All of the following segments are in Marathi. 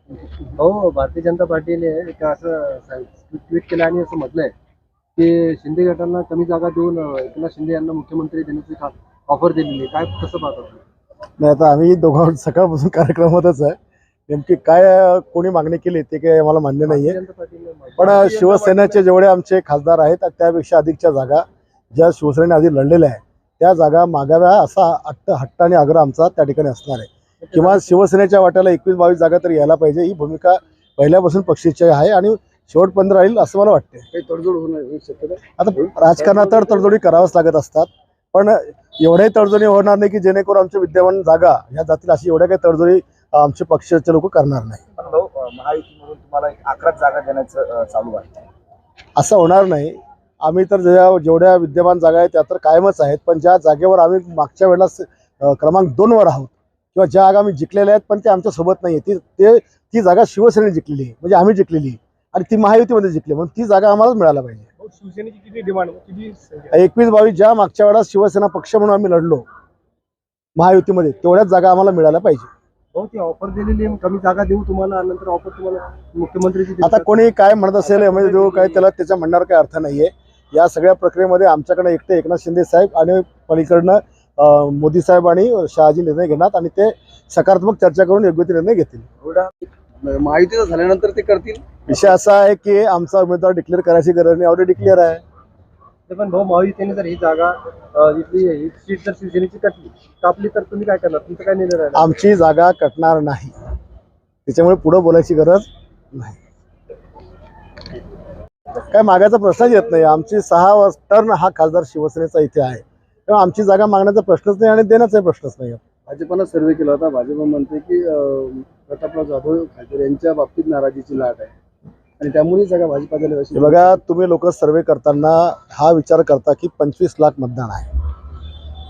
हो, भारतीय जनता पार्टीने एक असं ट्विट केलं आणि असं म्हटलंय की शिंदे गटांना कमी जागा देऊन एकनाथ शिंदे यांना मुख्यमंत्री देण्याची ऑफर दिलेली आहे. काय कसं पाहता तुम्ही? नाही, आता आम्ही दोघं सकाळपासून कार्यक्रमातच आहे. नेमकी काय कोणी मागणी केली ते काही आम्हाला मान्य नाहीये. भारतीय जनता पार्टीने पण शिवसेनेचे जेवढे आमचे खासदार आहेत त्यापेक्षा अधिकच्या जागा ज्या शिवसेनेने आधी लढलेल्या आहेत त्या जागा मागाव्या असा हट्ट आणि आग्रह आमचा त्या ठिकाणी असणार आहे. किंवा शिवसेनेच्या वाट्याला 21-22 जागा तरी यायला पाहिजे ही भूमिका पहिल्यापासून पक्षाची आहे आणि शेवटपर्यंत राहील असं मला वाटते. काही तडजोड होणार शक्यता? आता राजकारणात तर तडजोडी कराव्याच लागत असतात, पण एवढ्याही तडजोडी होणार नाही की जेणेकरून आमच्या विद्यमान जागा ह्या जातील अशी एवढ्या काही तडजोडी आमचे पक्षाचे लोक करणार नाही. पण भाऊ, महायुतीमधून तुम्हाला 11 जागा देण्याचं चालू आहे. असं होणार नाही. आम्ही तर जेवढ्या विद्यमान जागा आहेत त्या तर कायमच आहेत, पण ज्या जागेवर आम्ही मागच्या वेळेला क्रमांक 2वर आहोत किंवा ज्या जागा आम्ही जिंकलेल्या आहेत पण ते आमच्यासोबत नाही आहे, ती जागा शिवसेनेने जिंकलेली आहे, म्हणजे आम्ही जिंकलेली आहे आणि ती महायुतीमध्ये जिंकली, म्हणून ती जागा आम्हालाच मिळायला पाहिजे. शिवसेनेची किती डिमांड, किती 21-22 ज्या मागच्या वेळेला शिवसेना पक्ष म्हणून आम्ही लढलो महायुतीमध्ये तेवढ्याच जागा आम्हाला मिळायला पाहिजे. हो, ती ऑफर दिलेली आहे, कमी जागा देऊ तुम्हाला, नंतर ऑफर तुम्हाला मुख्यमंत्रीची आता कोणी काय म्हणत असेल यामध्ये जो काय त्याला त्याच्या म्हणण्यावर काही अर्थ नाहीये. या सगळ्या प्रक्रियेमध्ये आमच्याकडे एकटे एकनाथ शिंदे साहेब आणि पलीकडनं मोदी साहेब आणि शहाजी निर्णय घेणार आणि ते सकारात्मक चर्चा करून योग्य ते निर्णय घेतील. महायुतीचं झाल्यानंतर ते करतील. विषय असा आहे की आमचा उमेदवार डिक्लेअर करायची गरज नाही, ऑलरेडी डिक्लेअर आहे. पण भाऊ, महायुतीने जर ही जागा ही सीट जर शिवसेनेची कापली तर तुम्ही काय करणार? तुमचं काय निर्णय राहील? आमची जागा कटणार नाही, त्याच्यामुळे पुढे बोलायची गरज नाही. काय मागायचा प्रश्नच येत नाही. आमची 6 टर्न हा खासदार शिवसेनेचा इथे आहे, तेव्हा आमची जागा मागण्याचा प्रश्नच नाही आणि देण्याचाही प्रश्नच नाही. भाजपनं सर्वे केला होता. भाजप म्हणते की प्रतापराव जाधव खासदार यांच्या बाबतीत नाराजीची लाट आहे आणि त्यामुळे जागा भाजपाला हे बघा, तुम्ही लोक सर्वे करताना हा विचार करता की 25 लाख मतदान आहे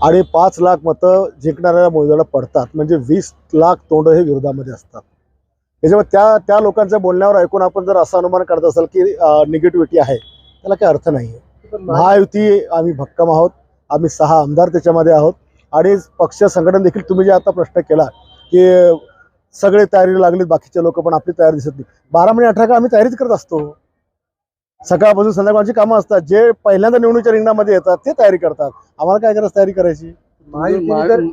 आणि 5 लाख मतं जिंकणाऱ्या उमेदवाराला पडतात, म्हणजे 20 लाख तोंड हे विरोधामध्ये असतात. त्याच्यामुळे त्या लोकांच्या बोलण्यावर ऐकून आपण जर असं अनुमान करत असाल की निगेटिव्हिटी आहे, त्याला काही अर्थ नाही आहे. महायुती आम्ही भक्कम आहोत, आम्ही 6 आमदार त्याच्यामध्ये आहोत आणि पक्ष संघटन देखील. तुम्ही जे आता प्रश्न केला की सगळे तयारीला लागलेत बाकीचे लोक, पण आपली तयारी दिसत नाही. 12 महिने 18 आम्ही तयारीच करत असतो. सकाळपासून संध्याकाळची कामं असतात. जे पहिल्यांदा निवडणुकीच्या रिंगणामध्ये येतात ते तयारी करतात. आम्हाला काय करायचं तयारी करायची? महायुती